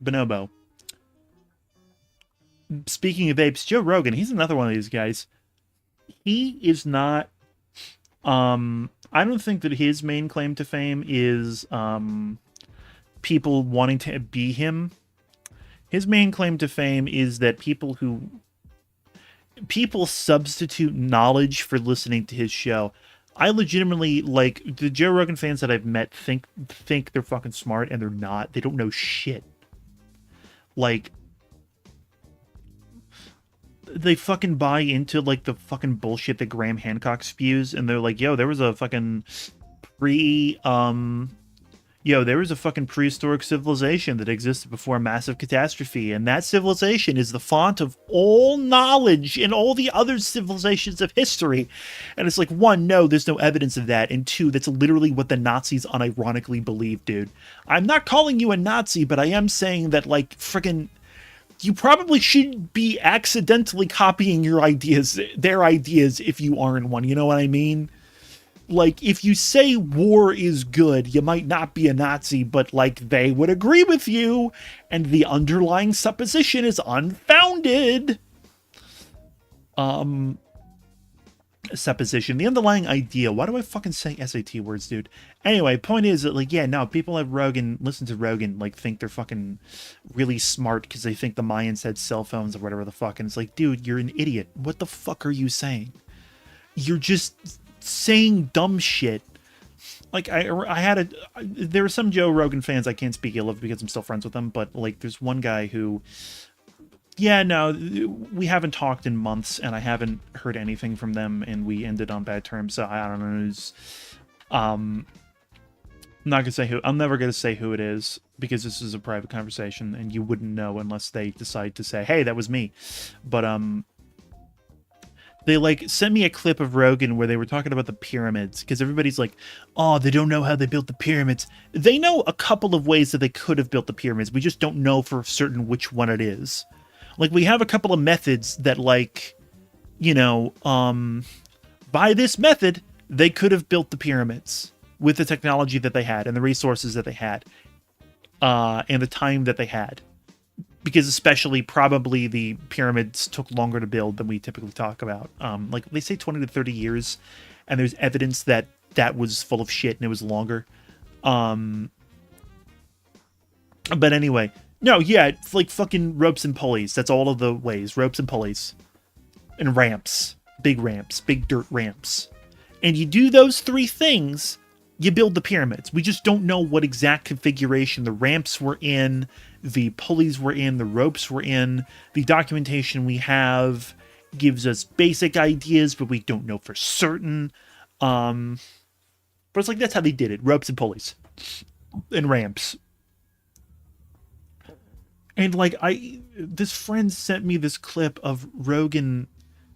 Bonobo. Speaking of apes, Joe Rogan, he's another one of these guys. He is not, I don't think that his main claim to fame is, people wanting to be him. His main claim to fame is that people substitute knowledge for listening to his show. I legitimately, like, the Joe Rogan fans that I've met think they're fucking smart, and they're not. They don't know shit. Like, they fucking buy into, like, the fucking bullshit that Graham Hancock spews, and they're like, yo, there was a fucking there was a fucking prehistoric civilization that existed before a massive catastrophe, and that civilization is the font of all knowledge in all the other civilizations of history. And it's like, one, no, there's no evidence of that, and two, that's literally what the Nazis unironically believed, dude. I'm not calling you a Nazi, but I am saying that, like, friggin', you probably shouldn't be accidentally copying their ideas if you aren't one, you know what I mean? Like, if you say war is good, you might not be a Nazi, but, like, they would agree with you, and the underlying supposition is unfounded. Supposition. The underlying idea. Why do I fucking say SAT words, dude? Anyway, point is that, like, yeah, no, people have Rogan, listen to Rogan, like, think they're fucking really smart because they think the Mayans had cell phones or whatever the fuck, and it's like, dude, you're an idiot. What the fuck are you saying? You're just saying dumb shit. Like, there are some Joe Rogan fans I can't speak ill of because I'm still friends with them, but, like, there's one guy who, yeah, no, we haven't talked in months, and I haven't heard anything from them, and we ended on bad terms, so I don't know who's, I'm not gonna say who, I'm never gonna say who it is, because this is a private conversation, and you wouldn't know unless they decide to say, hey, that was me. But, they, like, sent me a clip of Rogan where they were talking about the pyramids, because everybody's like, oh, they don't know how they built the pyramids. They know a couple of ways that they could have built the pyramids. We just don't know for certain which one it is. Like, we have a couple of methods that, like, you know, by this method, they could have built the pyramids with the technology that they had and the resources that they had, and the time that they had. Because especially probably the pyramids took longer to build than we typically talk about. Like, they say 20 to 30 years, and there's evidence that that was full of shit and it was longer. But anyway, no, yeah, it's like fucking ropes and pulleys. That's all of the ways. Ropes and pulleys. And ramps. Big dirt ramps. And you do those three things, you build the pyramids. We just don't know what exact configuration the ramps were in, the pulleys were in, the ropes were in. The documentation we have gives us basic ideas, but we don't know for certain. But it's like, that's how they did it. Ropes and pulleys. And ramps. And, like, this friend sent me this clip of Rogan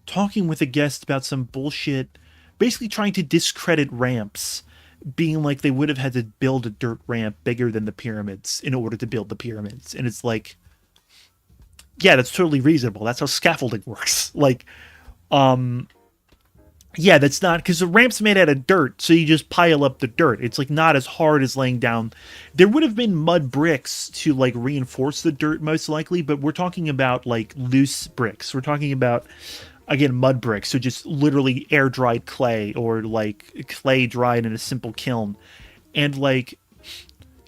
talking with a guest about some bullshit, basically trying to discredit ramps, being like they would have had to build a dirt ramp bigger than the pyramids in order to build the pyramids. And it's like, yeah, that's totally reasonable. That's how scaffolding works. Like, yeah, that's not, because the ramp's made out of dirt, so you just pile up the dirt. It's, like, not as hard as laying down. There would have been mud bricks to, like, reinforce the dirt, most likely, but we're talking about, like, loose bricks. We're talking about, again, mud bricks, so just literally air-dried clay, or, like, clay dried in a simple kiln. And, like,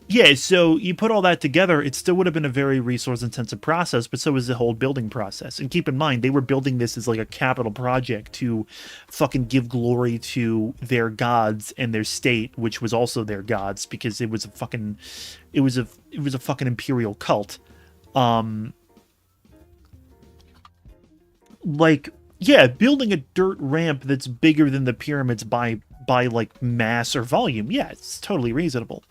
yeah, so you put all that together, it still would have been a very resource-intensive process, but so was the whole building process. And keep in mind, they were building this as, like, a capital project to fucking give glory to their gods and their state, which was also their gods, because it was a fucking, it was a fucking imperial cult. Like, yeah, building a dirt ramp that's bigger than the pyramids by like mass or volume, yeah, it's totally reasonable.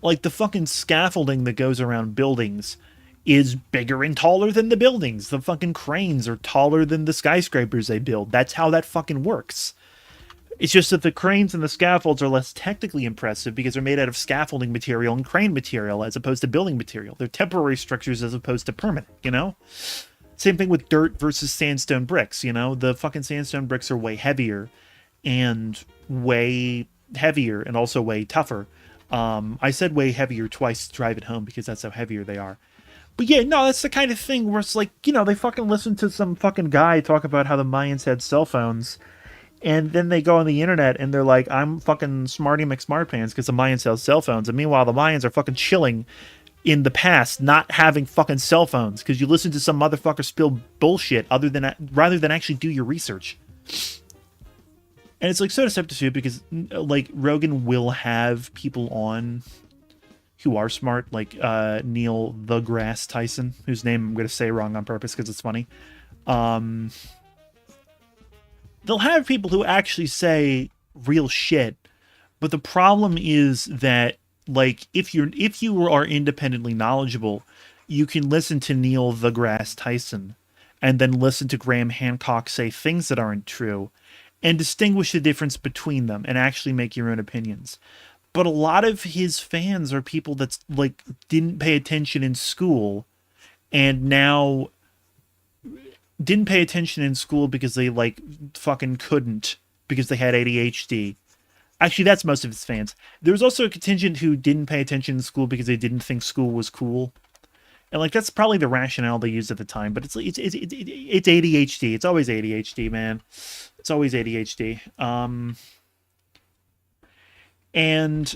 Like, the fucking scaffolding that goes around buildings is bigger and taller than the buildings. The fucking cranes are taller than the skyscrapers they build. That's how that fucking works. It's just that the cranes and the scaffolds are less technically impressive because they're made out of scaffolding material and crane material as opposed to building material. They're temporary structures as opposed to permanent, you know? Same thing with dirt versus sandstone bricks, you know? The fucking sandstone bricks are way heavier. and way heavier and also way tougher. I said way heavier twice to drive it home because that's how heavier they are. But yeah, no, that's the kind of thing where it's like, they fucking listen to some fucking guy talk about how the Mayans had cell phones, and then they go on the internet and they're like, I'm fucking Smarty McSmartpants because the Mayans have cell phones. And meanwhile, the Mayans are fucking chilling in the past, not having fucking cell phones because you listen to some motherfucker spill bullshit rather than actually do your research. And it's like so deceptive too because like Rogan will have people on who are smart, like Neil the Grass Tyson, whose name I'm going to say wrong on purpose because it's funny. They'll have people who actually say real shit, but the problem is that, like, if you are independently knowledgeable, you can listen to Neil the Grass Tyson and then listen to Graham Hancock say things that aren't true and distinguish the difference between them and actually make your own opinions. But a lot of his fans are people that like didn't pay attention in school and now didn't pay attention in school because they like fucking couldn't because they had ADHD. Actually, that's most of his fans. There was also a contingent who didn't pay attention in school because they didn't think school was cool. And like that's probably the rationale they used at the time, but it's ADHD. It's always ADHD, man. It's always ADHD. And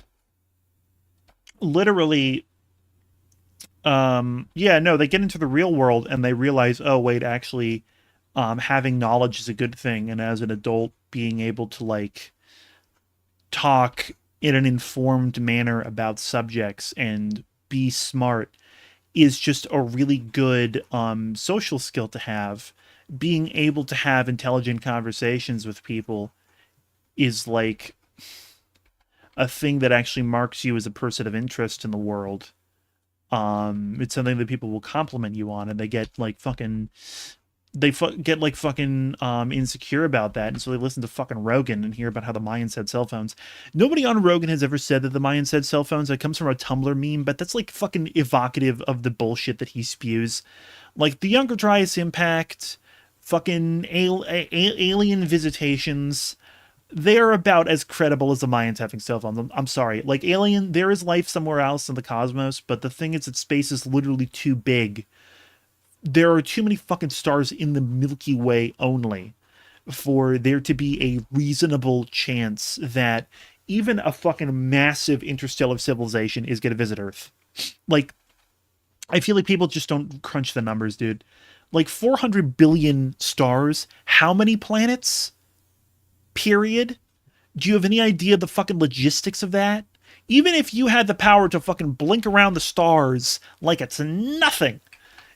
literally, yeah, no, they get into the real world and they realize, oh, wait, actually, having knowledge is a good thing. And as an adult, being able to, like, talk in an informed manner about subjects and be smart is just a really good social skill to have. Being able to have intelligent conversations with people is, like, a thing that actually marks you as a person of interest in the world. It's something that people will compliment you on, and they get like fucking, get like fucking insecure about that, and so they listen to fucking Rogan and hear about how the Mayans had cell phones. Nobody on Rogan has ever said that the Mayans had cell phones. That comes from a Tumblr meme, but that's like fucking evocative of the bullshit that he spews. Like the Younger Dryas Impact, fucking alien visitations. They're about as credible as the Mayans having cell phones. I'm sorry. Like, Alien, there is life somewhere else in the cosmos, but the thing is that space is literally too big. There are too many fucking stars in the Milky Way only for there to be a reasonable chance that even a fucking massive interstellar civilization is going to visit Earth. Like, I feel like people just don't crunch the numbers, dude. Like, 400 billion stars, how many planets? Period. Do you have any idea the fucking logistics of that? Even if you had the power to fucking blink around the stars like it's nothing,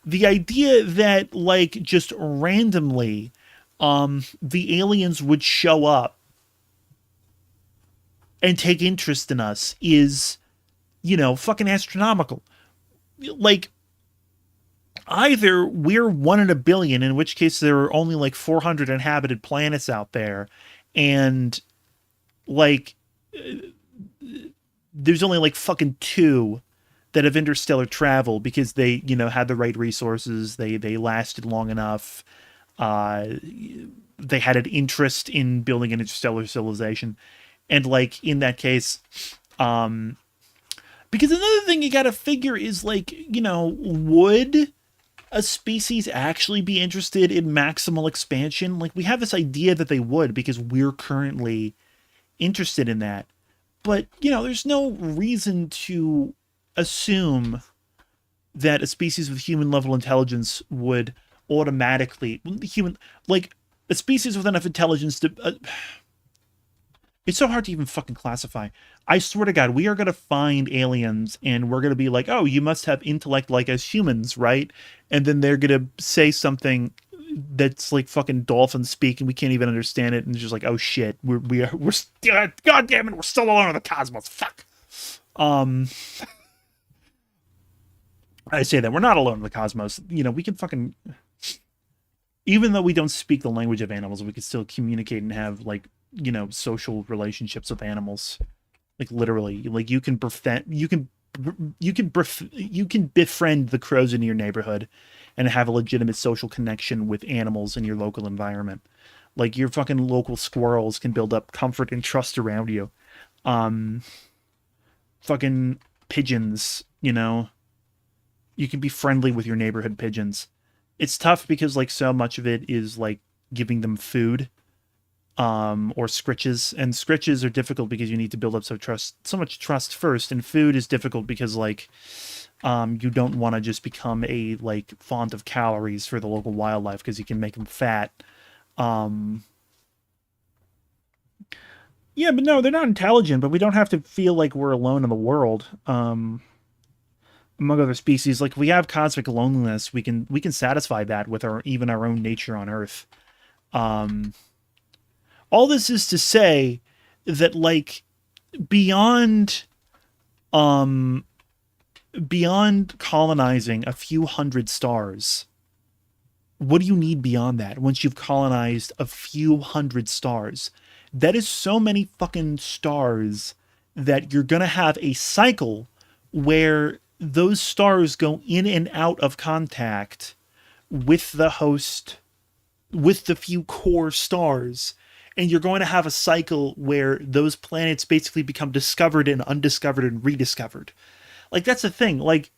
the idea that like just randomly the aliens would show up and take interest in us is, fucking astronomical. Like, either we're 1 in a billion, in which case there are only like 400 inhabited planets out there, and like there's only like fucking 2 that have interstellar travel because they had the right resources, they lasted long enough, they had an interest in building an interstellar civilization. And like in that case, because another thing you gotta figure is like, would a species actually be interested in maximal expansion? Like, we have this idea that they would because we're currently interested in that. But, there's no reason to assume that a species with human level intelligence would automatically a species with enough intelligence to it's so hard to even fucking classify. I swear to God, we are going to find aliens and we're going to be like, oh, you must have intellect like us humans, right? And then they're going to say something that's like fucking dolphin speak and we can't even understand it. And it's just like, oh shit, we're God damn it, we're still alone in the cosmos. Fuck. I say that we're not alone in the cosmos. We can fucking, even though we don't speak the language of animals, we can still communicate and have like, social relationships with animals. Like literally, like you can befriend the crows in your neighborhood and have a legitimate social connection with animals in your local environment. Like, your fucking local squirrels can build up comfort and trust around you. Fucking pigeons, you know, you can be friendly with your neighborhood pigeons. It's tough because, like, so much of it is like giving them food, or scritches, and scritches are difficult because you need to build up so much trust first, and food is difficult because, like, you don't want to just become a, like, font of calories for the local wildlife because you can make them fat. Yeah, but no, they're not intelligent, but we don't have to feel like we're alone in the world. Among other species, like, we have cosmic loneliness. We can satisfy that with our own nature on Earth. Um, all this is to say that, like, beyond um beyond colonizing a few hundred stars, what do you need beyond that once you've colonized a few hundred stars? That is so many fucking stars that you're going to have a cycle where those stars go in and out of contact with the host, with the few core stars. And you're going to have a cycle where those planets basically become discovered and undiscovered and rediscovered. Like, that's the thing. Like,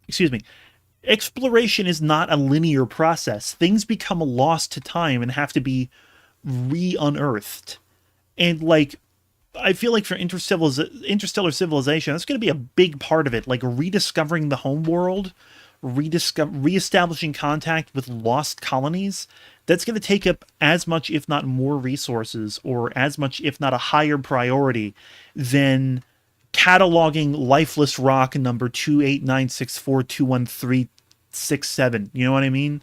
excuse me. Exploration is not a linear process. Things become lost to time and have to be re-unearthed. And, like, I feel like for interstellar civilization, that's going to be a big part of it. Like, rediscovering the home world, reestablishing contact with lost colonies. That's going to take up as much, if not more, resources, or as much, if not a higher priority, than cataloging lifeless rock number 289642137. You know what I mean?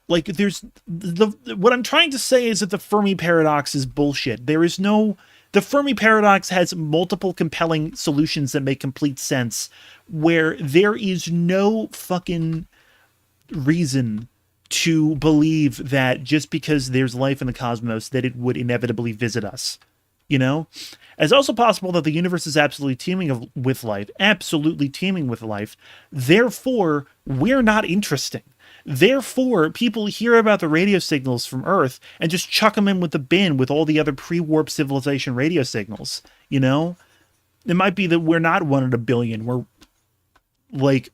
Like, there's what I'm trying to say is that the Fermi paradox is bullshit. The Fermi paradox has multiple compelling solutions that make complete sense, where there is no fucking reason to believe that just because there's life in the cosmos that it would inevitably visit us. You know? It's also possible that the universe is absolutely teeming with life. Absolutely teeming with life. Therefore, we're not interesting. Therefore, people hear about the radio signals from Earth and just chuck them in with the bin with all the other pre-warp civilization radio signals. You know? It might be that we're not one in a billion. We're, like...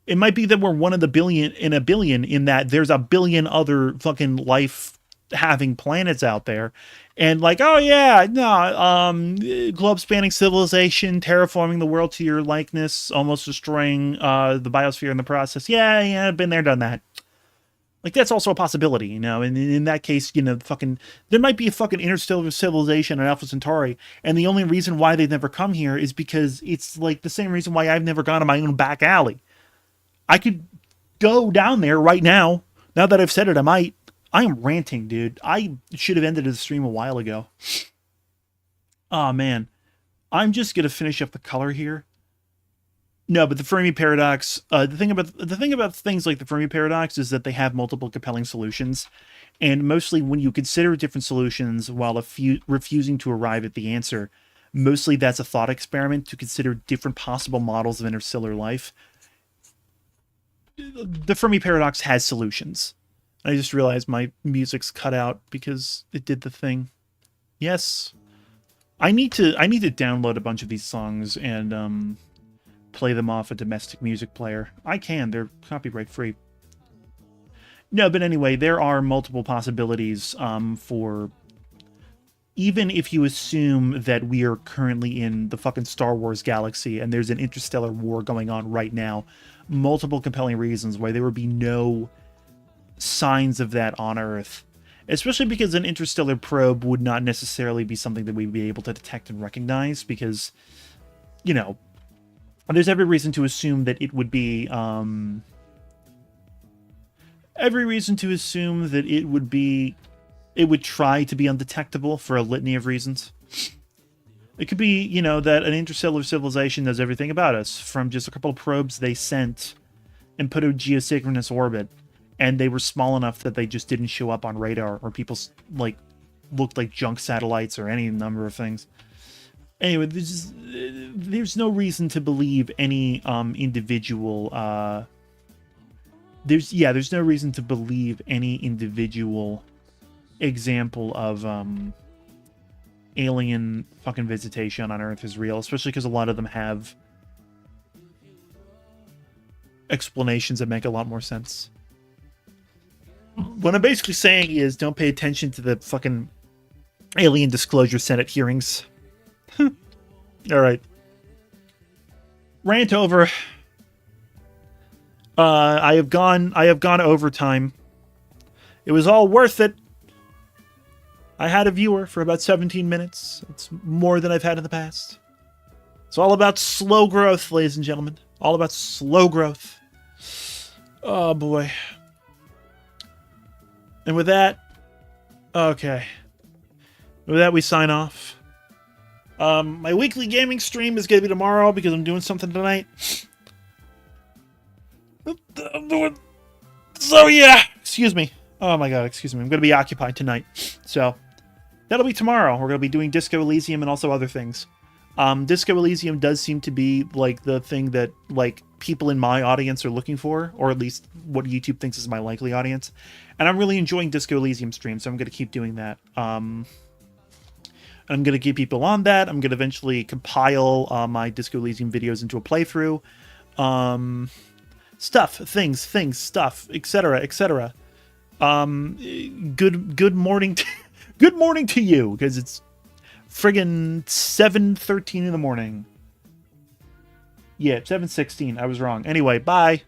It might be that we're one of the billion in a billion, in that there's a billion other fucking life-having planets out there. And, like, oh yeah, no, globe-spanning civilization, terraforming the world to your likeness, almost destroying the biosphere in the process. Yeah, been there, done that. Like, that's also a possibility, you know. And in that case, you know, there might be a fucking interstellar civilization on Alpha Centauri, and the only reason why they've never come here is because it's, like, the same reason why I've never gone to my own back alley. I could go down there right now. Now that I've said it, I might. I am ranting, dude. I should have ended the stream a while ago. Oh, man. I'm just going to finish up the color here. No, but the Fermi paradox, the thing about things like the Fermi paradox is that they have multiple compelling solutions. And mostly when you consider different solutions while refusing to arrive at the answer, mostly that's a thought experiment to consider different possible models of interstellar life. The Fermi paradox has solutions. I just realized my music's cut out because it did the thing. Yes. I need to download a bunch of these songs and play them off a domestic music player. I can, they're copyright free. No, but anyway, there are multiple possibilities for, even if you assume that we are currently in the fucking Star Wars galaxy and there's an interstellar war going on right now, multiple compelling reasons why there would be no signs of that on Earth. Especially because an interstellar probe would not necessarily be something that we'd be able to detect and recognize, because, you know, there's every reason to assume that it would be, it would try to be undetectable for a litany of reasons. It could be, you know, that an interstellar civilization knows everything about us from just a couple of probes they sent and put a geosynchronous orbit, and they were small enough that they just didn't show up on radar, or people, like, looked like junk satellites, or any number of things. Anyway, there's no reason to believe any individual there's no reason to believe any individual example of alien fucking visitation on Earth is real, especially because a lot of them have explanations that make a lot more sense. What I'm basically saying is don't pay attention to the fucking alien disclosure Senate hearings. All right. Rant over. I have gone overtime. It was all worth it. I had a viewer for about 17 minutes. It's more than I've had in the past. It's all about slow growth, ladies and gentlemen. All about slow growth. Oh, boy. And with that, okay. With that, we sign off. My weekly gaming stream is going to be tomorrow because I'm doing something tonight. I'm doing... So, yeah. Excuse me. Oh, my God. Excuse me. I'm going to be occupied tonight. So, that'll be tomorrow. We're going to be doing Disco Elysium and also other things. Disco Elysium does seem to be, like, the thing that, like, people in my audience are looking for, or at least what YouTube thinks is my likely audience. And I'm really enjoying Disco Elysium streams, so I'm going to keep doing that. I'm going to get people on that. I'm going to eventually compile my Disco Elysium videos into a playthrough. Stuff, things, stuff, etc., etc. Good morning good morning to you, because it's friggin' 7:13 in the morning. Yeah, 7:16. I was wrong. Anyway, bye.